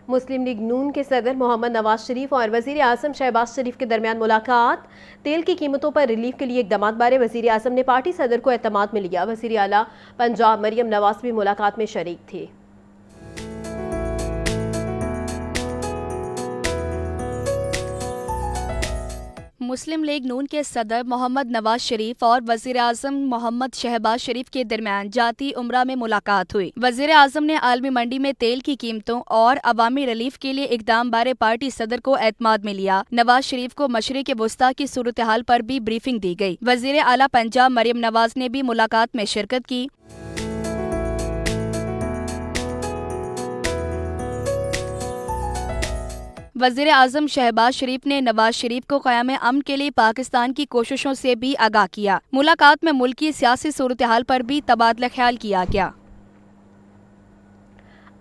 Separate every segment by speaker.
Speaker 1: مسلم league نون کے صدر محمد نواز شریف اور وزیر اعظم شہباز شریف کے درمیان ملاقات۔ تیل کی قیمتوں پر ریلیف کے لیے اقدامات بارے وزیر اعظم نے پارٹی صدر کو اعتماد میں لیا۔ وزیر اعلیٰ پنجاب مریم نواز بھی ملاقات میں شریک تھی۔
Speaker 2: مسلم لیگ نون کے صدر محمد نواز شریف اور وزیر اعظم محمد شہباز شریف کے درمیان جاتی عمرہ میں ملاقات ہوئی۔ وزیر اعظم نے عالمی منڈی میں تیل کی قیمتوں اور عوامی ریلیف کے لیے اقدام بارے پارٹی صدر کو اعتماد میں لیا۔ نواز شریف کو مشرق وسطیٰ کی صورتحال پر بھی بریفنگ دی گئی۔ وزیر اعلیٰ پنجاب مریم نواز نے بھی ملاقات میں شرکت کی۔ وزیر اعظم شہباز شریف نے نواز شریف کو قیام امن کے لیے پاکستان کی کوششوں سے بھی آگاہ کیا۔ ملاقات میں ملکی سیاسی صورتحال پر بھی تبادلہ خیال کیا گیا۔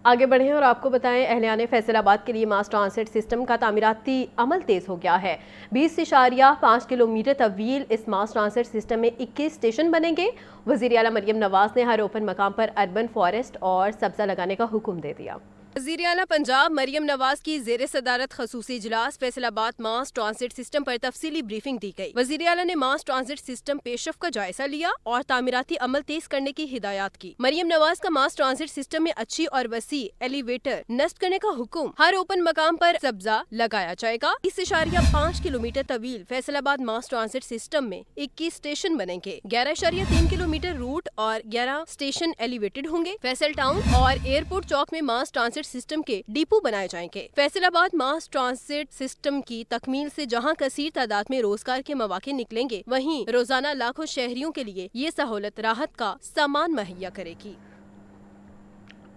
Speaker 1: آگے بڑھیں اور آپ کو بتائیں، اہلیان فیصل آباد کے لیے ماس ٹرانزٹ سسٹم کا تعمیراتی عمل تیز ہو گیا ہے۔ 20.5 کلومیٹر طویل اس ماس ٹرانزٹ سسٹم میں 21 اسٹیشن بنیں گے۔ وزیر اعلیٰ مریم نواز نے ہر اوپن مقام پر اربن فارسٹ اور سبزہ لگانے کا حکم دے دیا۔ وزیر اعلیٰ پنجاب مریم نواز کی زیر صدارت خصوصی اجلاس فیصل آباد ماس ٹرانزٹ سسٹم پر تفصیلی بریفنگ دی گئی۔ وزیر اعلیٰ نے ماس ٹرانزٹ سسٹم پیش رفت کا جائزہ لیا اور تعمیراتی عمل تیز کرنے کی ہدایات کی۔ مریم نواز کا ماس ٹرانزٹ سسٹم میں اچھی اور وسیع ایلیویٹر نصب کرنے کا حکم۔ ہر اوپن مقام پر سبزہ لگایا جائے گا۔ 20.5 کلومیٹر طویل فیصل آباد ماس ٹرانزٹ سسٹم میں 21 اسٹیشن بنیں گے۔ 11.3 کلومیٹر روٹ اور 11 اسٹیشن ایلیویٹڈ ہوں گے۔ فیصل ٹاؤن اور ایئرپورٹ چوک میں ماس ٹرانزٹ سسٹم کے ڈیپو بنائے جائیں گے۔ فیصل آباد ماس ٹرانزٹ سسٹم کی تکمیل سے جہاں کثیر تعداد میں روزگار کے مواقع نکلیں گے، وہیں روزانہ لاکھوں شہریوں کے لیے یہ سہولت راحت کا سامان مہیا کرے گی۔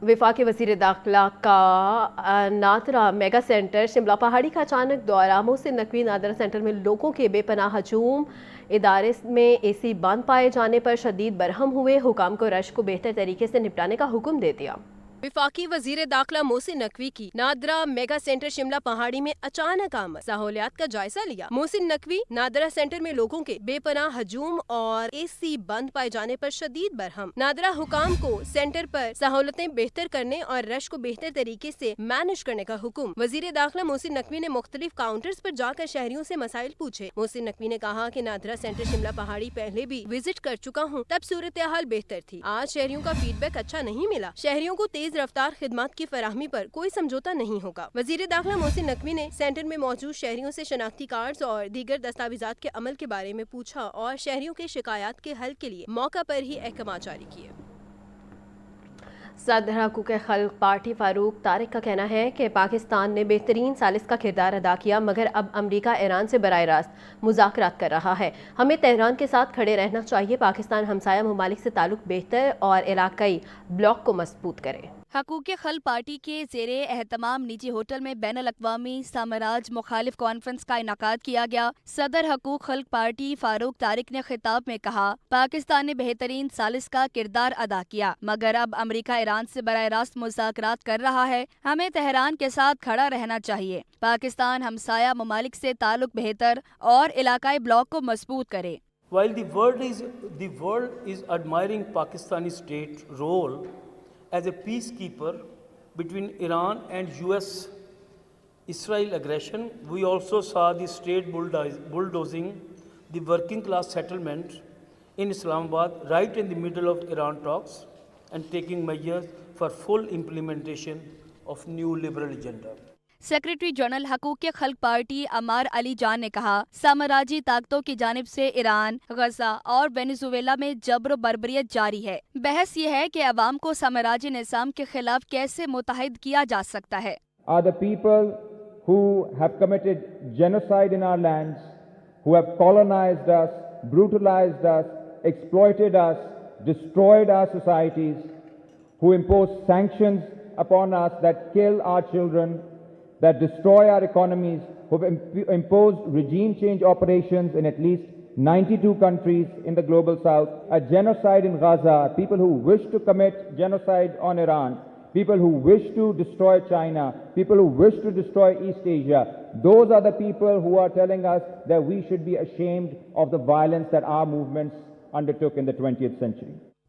Speaker 1: وفاقی وزیر داخلہ کا نادرا میگا سینٹر شملہ پہاڑی کا اچانک دورہ۔ محسن نقوی نادرا سینٹر میں لوگوں کے بے پناہ ہجوم، ادارے میں اے سی بند پائے جانے پر شدید برہم ہوئے، حکام کو رش کو بہتر طریقے سے نپٹانے کا حکم دے دیا۔ وفاقی وزیر داخلہ محسن نقوی کی نادرا میگا سینٹر شملہ پہاڑی میں اچانک آمد، سہولیات کا جائزہ لیا۔ محسن نقوی نادرا سینٹر میں لوگوں کے بے پناہ ہجوم اور اے سی بند پائے جانے پر شدید برہم۔ نادرا حکام کو سینٹر پر سہولتیں بہتر کرنے اور رش کو بہتر طریقے سے مینج کرنے کا حکم۔ وزیر داخلہ محسن نقوی نے مختلف کاؤنٹرز پر جا کر شہریوں سے مسائل پوچھے۔ محسن نقوی نے کہا کہ نادرا سینٹر شملہ پہاڑی پہلے بھی وزٹ کر چکا ہوں، تب صورتحال بہتر تھی۔ آج شہریوں کا فیڈ بیک اچھا نہیں ملا۔ شہریوں کو تیز رفتار خدمات کی فراہمی پر کوئی سمجھوتہ نہیں ہوگا۔ وزیر داخلہ محسن نقوی نے سینٹر میں موجود شہریوں سے شناختی کارڈز اور دیگر دستاویزات کے عمل کے بارے میں پوچھا اور شہریوں کے شکایات کے حل کے لیے موقع پر ہی احکامات جاری کیے۔ صدر حقوق خلق پارٹی فاروق طارق کا کہنا ہے کہ پاکستان نے بہترین ثالث کا کردار ادا کیا، مگر اب امریکہ ایران سے براہ راست مذاکرات کر رہا ہے۔ ہمیں تہران کے ساتھ کھڑے رہنا چاہیے۔ پاکستان ہمسایہ ممالک سے تعلق بہتر اور علاقائی بلاک کو مضبوط کرے۔
Speaker 2: حقوق خلق پارٹی کے زیر اہتمام نجی ہوٹل میں بین الاقوامی سامراج مخالف کانفرنس کا انعقاد کیا گیا۔ صدر حقوق خلق پارٹی فاروق طارق نے خطاب میں کہا، پاکستان نے بہترین ثالث کا کردار ادا کیا، مگر اب امریکہ ایران سے براہ راست مذاکرات کر رہا ہے۔ ہمیں تہران کے ساتھ کھڑا رہنا چاہیے۔ پاکستان ہمسایہ ممالک سے تعلق بہتر اور علاقائی بلاک کو مضبوط کرے۔
Speaker 3: While the world is admiring Pakistani state role as a peacekeeper between Iran and US-Israel aggression, we also saw the state bulldozing the working class settlement in Islamabad right in the middle of Iran talks and taking measures for full implementation of new liberal agenda.
Speaker 2: Secretary general حقوق خلق party Ammar علی جان نے کہا، سامراجی طاقتوں کی جانب سے ایران، غزہ اور Venezuela میں جبر و بربریت جاری ہے۔ بحث یہ ہے کہ عوام کو سامراجی نظام کے خلاف کیسے متحد کیا جا سکتا ہے۔
Speaker 4: Are the people who have committed genocide in our lands, who have colonized us, brutalized us, exploited us, destroyed our societies, who impose sanctions upon us that kill our children, that destroy our economies, who have imposed regime change operations in at least 92 countries in the global south, a genocide in Gaza, people who wish to commit genocide on Iran, people who wish to destroy China, people who wish to destroy East Asia. Those are the people who are telling us that we should be ashamed of the violence that our movements undertook in the 20th century.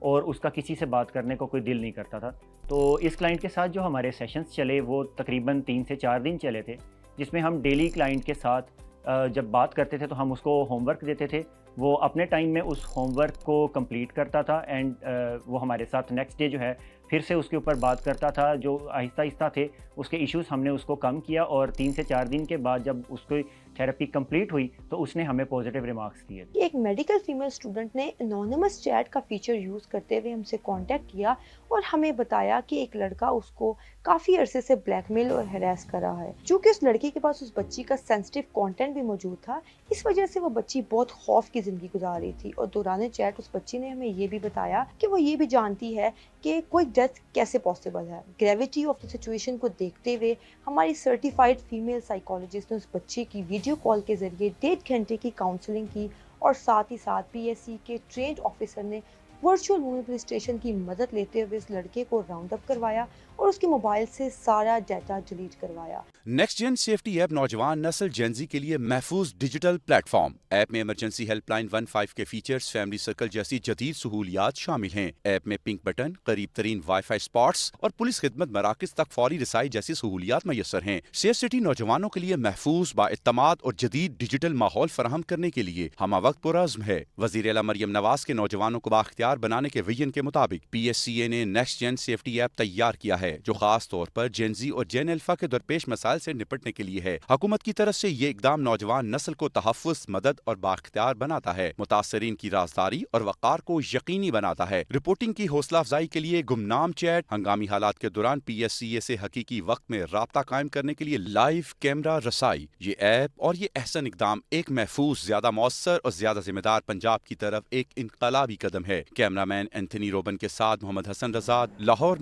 Speaker 5: اور اس کا کسی سے بات کرنے کو کوئی دل نہیں کرتا تھا. تو اس کلائنٹ کے ساتھ جو ہمارے سیشنز چلے وہ تقریباً 3 سے 4 دن چلے تھے, جس میں ہم ڈیلی کلائنٹ کے ساتھ جب بات کرتے تھے تو ہم اس کو ہوم ورک دیتے تھے, وہ اپنے ٹائم میں اس ہوم ورک کو کمپلیٹ کرتا تھا اینڈ وہ ہمارے ساتھ نیکسٹ ڈے جو ہے پھر سے اس کے اوپر بات کرتا تھا. جو آہستہ آہستہ تھے اس کے ایشوز ہم نے اس کو کم کیا, اور 3 سے 4 دن کے بعد جب اس کو تھیراپی کمپلیٹ ہوئی تو اس نے ہمیں پازیٹیو ریمارکس دیے.
Speaker 6: ایک میڈیکل فیمیل اسٹوڈنٹ نے انونیمس چیٹ کا فیچر یوز کرتے ہوئے ہم سے کانٹیکٹ کیا اور ہمیں بتایا کہ ایک لڑکا اس کو کافی عرصے سے بلیک میل اور ہراس کر رہا ہے. چونکہ اس لڑکی کے پاس اس بچی کا سینسٹیو کانٹینٹ بھی موجود تھا, اس وجہ سے وہ بچی بہت خوف کی زندگی گزار رہی تھی. اور دوران چیٹ اس بچی نے ہمیں یہ بھی بتایا کہ وہ یہ بھی جانتی ہے کہ کوئی ڈیتھ کیسے پاسبل ہے. گریوٹی آف دا سچویشن کو دیکھتے ہوئے ہماری سرٹیفائڈ فیمیل سائیکالوجسٹ نے اس بچی کی ویڈیو کال کے ذریعے 1.5 گھنٹے کی کاؤنسلنگ کی, اور ساتھ ہی ساتھ PSC کے ٹرینڈ آفیسر نے ورچوئل موبل اسٹیشن کی مدد لیتے ہوئے اس لڑکے کو راؤنڈ اپ کروایا اور اس کے موبائل سے سارا ڈیٹا ڈیلیٹ کروایا.
Speaker 7: نیکسٹ جین سیفٹی ایپ نوجوان نسل جین زی کے لیے محفوظ ڈیجیٹل پلیٹ فارم. ایپ میں ایمرجنسی ہیلپ لائن 15 کے فیچرز, فیملی سرکل جیسی جدید سہولیات شامل ہیں. ایپ میں پنک بٹن, قریب ترین وائی فائی اسپاٹس اور پولیس خدمت مراکز تک فوری رسائی جیسی سہولیات میسر ہیں. سیف سٹی نوجوانوں کے لیے محفوظ, بااعتماد اور جدید ڈیجیٹل ماحول فراہم کرنے کے لیے ہمہ وقت پرعزم ہے. وزیر اعلیٰ مریم نواز کے نوجوانوں کو بااختیار بنانے کے ویژن کے مطابق PSCA نے نیکسٹ جین سیفٹی ایپ تیار کیا ہے, جو خاص طور پر جین زی اور جین الفا کے درپیش مسائل سے نپٹنے کے لیے ہے. حکومت کی طرف سے یہ اقدام نوجوان نسل کو تحفظ, مدد اور بااختیار بناتا ہے, متاثرین کی رازداری اور وقار کو یقینی بناتا ہے. رپورٹنگ کی حوصلہ افزائی کے لیے گمنام چیٹ, ہنگامی حالات کے دوران PSCA سے حقیقی وقت میں رابطہ قائم کرنے کے لیے لائیو کیمرہ رسائی. یہ ایپ اور یہ احسن اقدام ایک محفوظ, زیادہ مؤثر اور زیادہ ذمہ دار پنجاب کی طرف ایک انقلابی قدم ہے. کیمرہ مین اینتھنی روبن کے ساتھ محمد حسن رضا, لاہور.